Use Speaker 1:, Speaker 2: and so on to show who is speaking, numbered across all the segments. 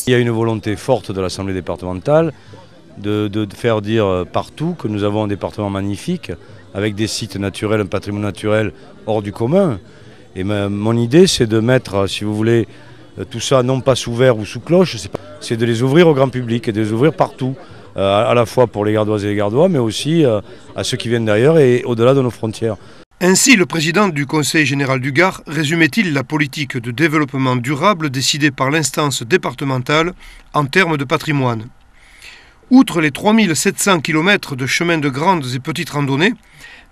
Speaker 1: Il y a une volonté forte de l'Assemblée départementale de faire dire partout que nous avons un département magnifique, avec des sites naturels, un patrimoine naturel hors du commun. Et mon idée, c'est de mettre, si vous voulez, tout ça non pas sous verre ou sous cloche, c'est de les ouvrir au grand public et de les ouvrir partout, à la fois pour les Gardoises et les Gardois, mais aussi à ceux qui viennent d'ailleurs et au-delà de nos frontières.
Speaker 2: Ainsi, le président du Conseil général du Gard résumait-il la politique de développement durable décidée par l'instance départementale en termes de patrimoine. Outre les 3700 km de chemins de grandes et petites randonnées,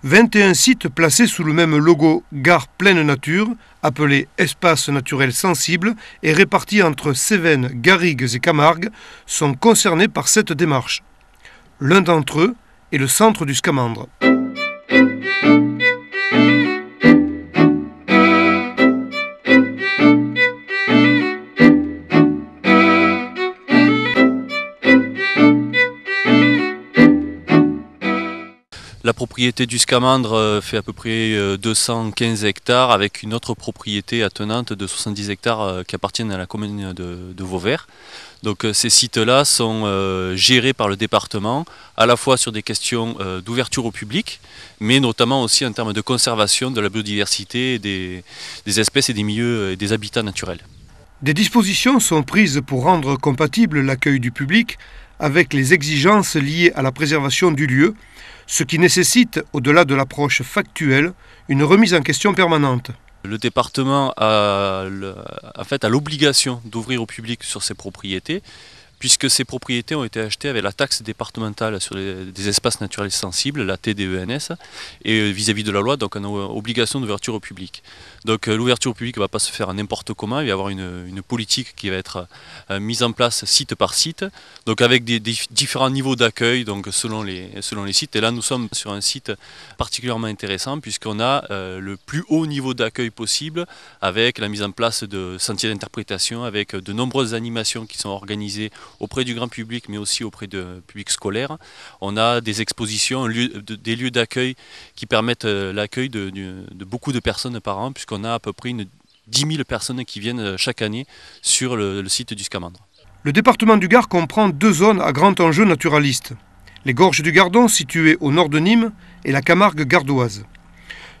Speaker 2: 21 sites placés sous le même logo Gard Pleine Nature, appelés Espaces naturels sensibles et répartis entre Cévennes, Garrigues et Camargue, sont concernés par cette démarche. L'un d'entre eux est le centre du Scamandre.
Speaker 3: La propriété du Scamandre fait à peu près 215 hectares avec une autre propriété attenante de 70 hectares qui appartiennent à la commune de Vauvert. Donc ces sites-là sont gérés par le département, à la fois sur des questions d'ouverture au public, mais notamment aussi en termes de conservation de la biodiversité, des espèces et des milieux et des habitats naturels.
Speaker 2: Des dispositions sont prises pour rendre compatible l'accueil du public avec les exigences liées à la préservation du lieu, ce qui nécessite, au-delà de l'approche factuelle, une remise en question permanente.
Speaker 3: Le département a l'obligation d'ouvrir au public sur ses propriétés, puisque ces propriétés ont été achetées avec la taxe départementale sur des espaces naturels sensibles, la TDENS, et vis-à-vis de la loi, donc on a obligation d'ouverture au public. Donc l'ouverture au public ne va pas se faire n'importe comment, il va y avoir une politique qui va être mise en place site par site, donc avec des différents niveaux d'accueil donc selon les sites. Et là nous sommes sur un site particulièrement intéressant puisqu'on a le plus haut niveau d'accueil possible avec la mise en place de sentiers d'interprétation, avec de nombreuses animations qui sont organisées auprès du grand public mais aussi auprès du public scolaire. On a des expositions, des lieux d'accueil qui permettent l'accueil de beaucoup de personnes par an puisqu'on a à peu près 10 000 personnes qui viennent chaque année sur le site du Scamandre.
Speaker 2: Le département du Gard comprend deux zones à grand enjeu naturaliste. Les Gorges du Gardon, situées au nord de Nîmes, et la Camargue gardoise.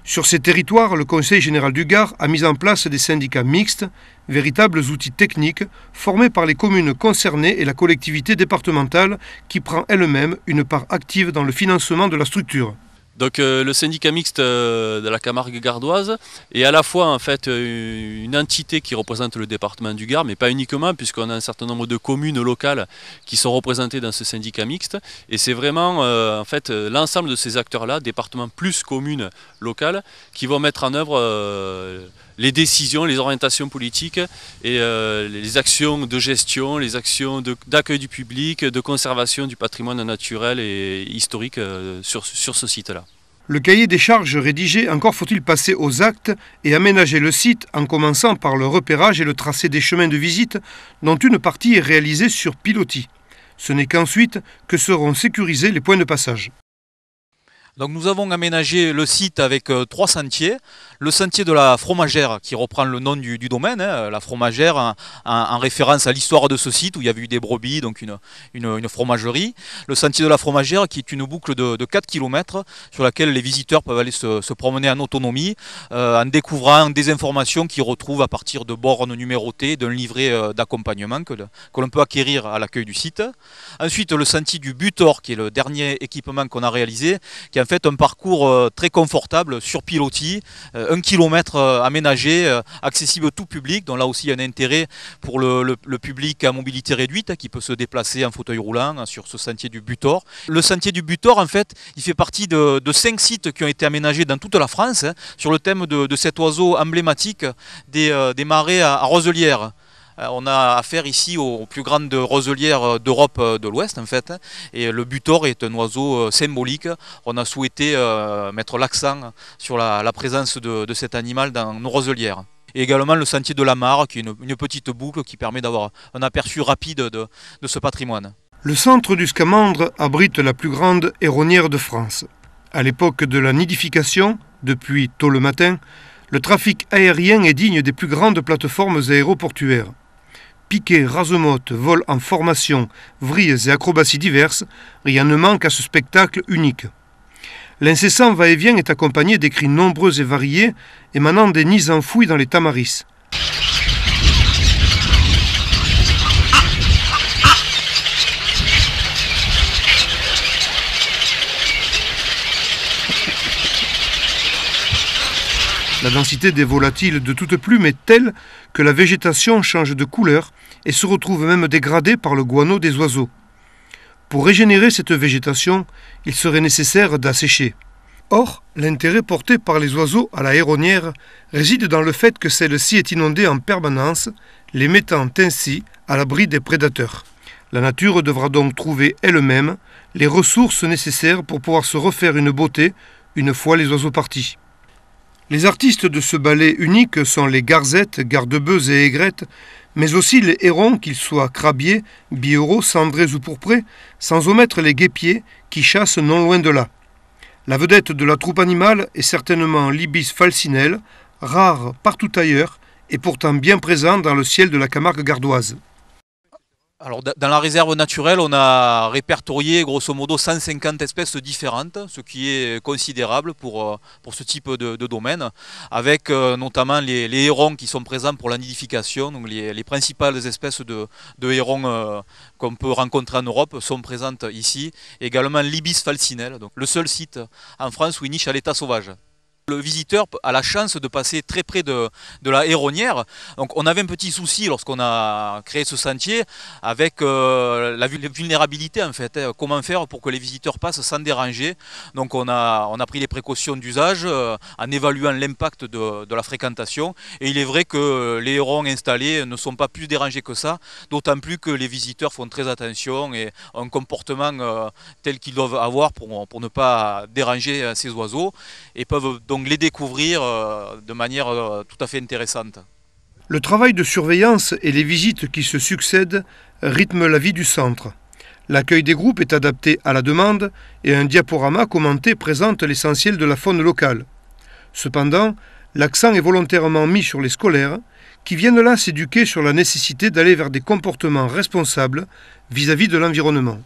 Speaker 2: Sur ces territoires, le Conseil général du Gard a mis en place des syndicats mixtes, véritables outils techniques, formés par les communes concernées et la collectivité départementale qui prend elle-même une part active dans le financement de la structure.
Speaker 3: Donc le syndicat mixte de la Camargue gardoise est à la fois en fait une entité qui représente le département du Gard, mais pas uniquement puisqu'on a un certain nombre de communes locales qui sont représentées dans ce syndicat mixte. Et c'est vraiment en fait l'ensemble de ces acteurs-là, département plus communes locales, qui vont mettre en œuvre les décisions, les orientations politiques et les actions de gestion, les actions d'accueil du public, de conservation du patrimoine naturel et historique sur ce site-là.
Speaker 2: Le cahier des charges rédigé, encore faut-il passer aux actes et aménager le site en commençant par le repérage et le tracé des chemins de visite dont une partie est réalisée sur pilotis. Ce n'est qu'ensuite que seront sécurisés les points de passage.
Speaker 4: Donc nous avons aménagé le site avec 3 sentiers. Le sentier de la Fromagère qui reprend le nom du domaine, la Fromagère en référence à l'histoire de ce site où il y avait eu des brebis, donc une fromagerie. Le sentier de la Fromagère qui est une boucle de 4 km sur laquelle les visiteurs peuvent aller se promener en autonomie en découvrant des informations qu'ils retrouvent à partir de bornes numérotées, d'un livret d'accompagnement que l'on peut acquérir à l'accueil du site. Ensuite le sentier du Butor qui est le dernier équipement qu'on a réalisé, qui est en fait un parcours très confortable sur pilotis, 1 km aménagé, accessible tout public, donc là aussi il y a un intérêt pour le public à mobilité réduite qui peut se déplacer en fauteuil roulant sur ce sentier du Butor. Le sentier du Butor en fait il fait partie de 5 sites qui ont été aménagés dans toute la France sur le thème de cet oiseau emblématique des marais à Roselières. On a affaire ici aux plus grandes roselières d'Europe de l'Ouest en fait, et le butor est un oiseau symbolique. On a souhaité mettre l'accent sur la présence de cet animal dans nos roselières. Et également le sentier de la Mare, qui est une petite boucle qui permet d'avoir un aperçu rapide de ce patrimoine.
Speaker 2: Le centre du Scamandre abrite la plus grande héronnière de France. À l'époque de la nidification, depuis tôt le matin, le trafic aérien est digne des plus grandes plateformes aéroportuaires. piquets, rasemottes, vols en formation, vrilles et acrobaties diverses, rien ne manque à ce spectacle unique. L'incessant va-et-vient est accompagné des cris nombreux et variés émanant des nids enfouis dans les tamaris. La densité des volatiles de toute plume est telle que la végétation change de couleur et se retrouve même dégradée par le guano des oiseaux. Pour régénérer cette végétation, il serait nécessaire d'assécher. Or, l'intérêt porté par les oiseaux à la héronnière réside dans le fait que celle-ci est inondée en permanence, les mettant ainsi à l'abri des prédateurs. La nature devra donc trouver elle-même les ressources nécessaires pour pouvoir se refaire une beauté une fois les oiseaux partis. Les artistes de ce ballet unique sont les garzettes, garde-bœufs et aigrettes, mais aussi les hérons, qu'ils soient crabiers, biérauds, cendrés ou pourprés, sans omettre les guêpiers qui chassent non loin de là. La vedette de la troupe animale est certainement l'ibis falcinelle, rare partout ailleurs et pourtant bien présent dans le ciel de la Camargue gardoise.
Speaker 4: Alors, dans la réserve naturelle, on a répertorié grosso modo 150 espèces différentes, ce qui est considérable pour ce type de domaine, avec notamment les hérons qui sont présents pour la nidification. Donc les principales espèces de hérons qu'on peut rencontrer en Europe sont présentes ici. Également l'ibis falcinelle, donc le seul site en France où il niche à l'état sauvage. Le visiteur a la chance de passer très près de la héronnière. Donc on avait un petit souci lorsqu'on a créé ce sentier avec la vulnérabilité en fait. Comment faire pour que les visiteurs passent sans déranger. Donc on a pris les précautions d'usage en évaluant l'impact de la fréquentation. Et il est vrai que les hérons installés ne sont pas plus dérangés que ça. D'autant plus que les visiteurs font très attention et ont un comportement tel qu'ils doivent avoir pour ne pas déranger ces oiseaux. Et peuvent donc les découvrir de manière tout à fait intéressante.
Speaker 2: Le travail de surveillance et les visites qui se succèdent rythment la vie du centre. L'accueil des groupes est adapté à la demande et un diaporama commenté présente l'essentiel de la faune locale. Cependant, l'accent est volontairement mis sur les scolaires qui viennent là s'éduquer sur la nécessité d'aller vers des comportements responsables vis-à-vis de l'environnement.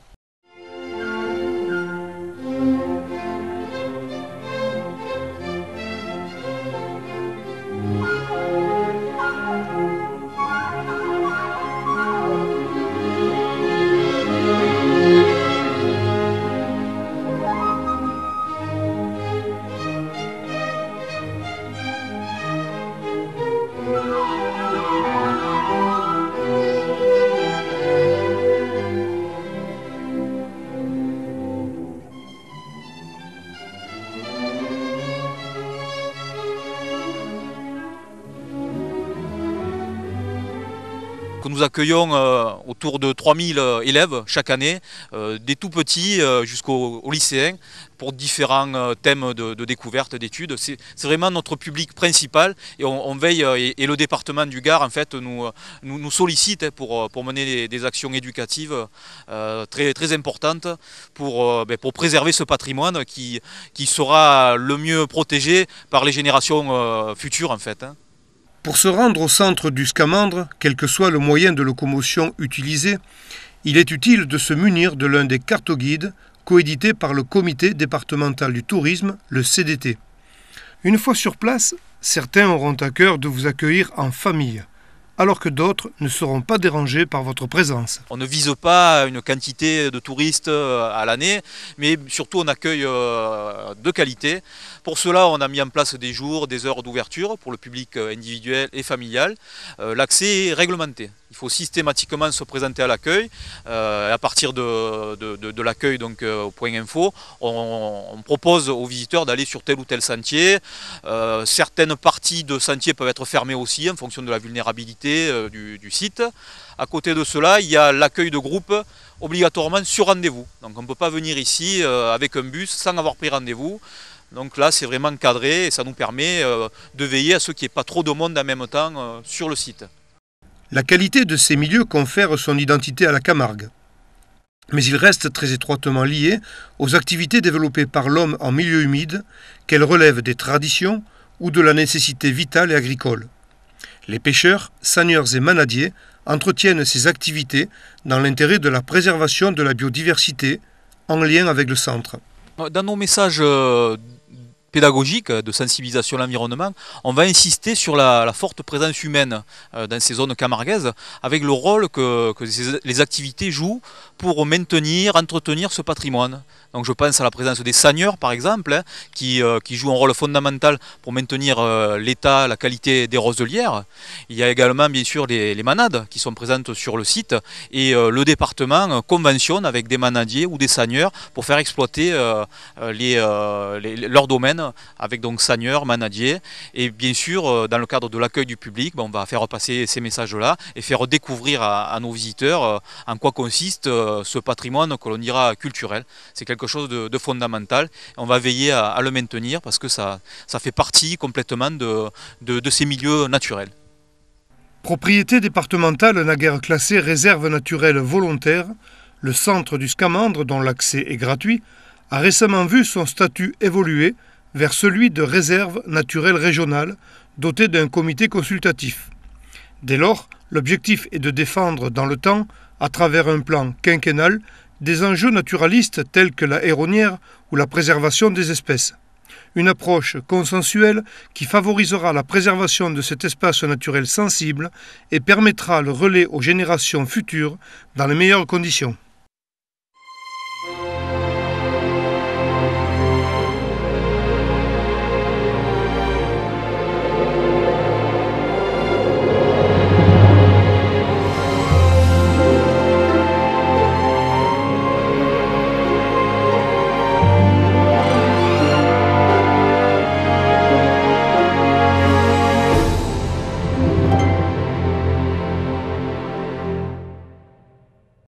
Speaker 4: Que nous accueillons autour de 3000 élèves chaque année, des tout petits jusqu'aux lycéens, pour différents thèmes de découverte, d'études. C'est vraiment notre public principal et on veille, et le département du Gard en fait nous sollicite pour mener des actions éducatives très importantes pour préserver ce patrimoine qui sera le mieux protégé par les générations futures en fait.
Speaker 2: Pour se rendre au centre du Scamandre, quel que soit le moyen de locomotion utilisé, il est utile de se munir de l'un des cartoguides coédité par le Comité départemental du tourisme, le CDT. Une fois sur place, certains auront à cœur de vous accueillir en famille, alors que d'autres ne seront pas dérangés par votre présence.
Speaker 4: On ne vise pas une quantité de touristes à l'année, mais surtout on accueille de qualité. Pour cela, on a mis en place des jours, des heures d'ouverture pour le public individuel et familial. L'accès est réglementé. Il faut systématiquement se présenter à l'accueil. À partir de l'accueil, donc au point info, on propose aux visiteurs d'aller sur tel ou tel sentier. Certaines parties de sentiers peuvent être fermées aussi en fonction de la vulnérabilité du site. À côté de cela, il y a l'accueil de groupe obligatoirement sur rendez-vous. Donc on ne peut pas venir ici avec un bus sans avoir pris rendez-vous. Donc là, c'est vraiment cadré et ça nous permet de veiller à ce qu'il n'y ait pas trop de monde en même temps sur le site.
Speaker 2: La qualité de ces milieux confère son identité à la Camargue. Mais il reste très étroitement lié aux activités développées par l'homme en milieu humide, qu'elles relèvent des traditions ou de la nécessité vitale et agricole. Les pêcheurs, seigneurs et manadiers entretiennent ces activités dans l'intérêt de la préservation de la biodiversité en lien avec le centre.
Speaker 4: Dans nos messages pédagogiques de sensibilisation à l'environnement, on va insister sur la forte présence humaine dans ces zones camarguaises, avec le rôle que les activités jouent pour maintenir, entretenir ce patrimoine. Donc je pense à la présence des seigneurs par exemple, qui jouent un rôle fondamental pour maintenir l'état, la qualité des roselières. Il y a également bien sûr les manades qui sont présentes sur le site, et le département conventionne avec des manadiers ou des seigneurs pour faire exploiter leur domaine avec donc seigneurs, manadiers. Et bien sûr dans le cadre de l'accueil du public, on va faire passer ces messages-là et faire découvrir à nos visiteurs en quoi consiste ce patrimoine que l'on dira culturel. C'est quelque chose de fondamental. On va veiller à le maintenir parce que ça fait partie complètement de ces milieux naturels.
Speaker 2: Propriété départementale naguère classée réserve naturelle volontaire, le centre du Scamandre, dont l'accès est gratuit, a récemment vu son statut évoluer vers celui de réserve naturelle régionale, dotée d'un comité consultatif. Dès lors, l'objectif est de défendre dans le temps, à travers un plan quinquennal, des enjeux naturalistes tels que la héronière ou la préservation des espèces. Une approche consensuelle qui favorisera la préservation de cet espace naturel sensible et permettra le relais aux générations futures dans les meilleures conditions.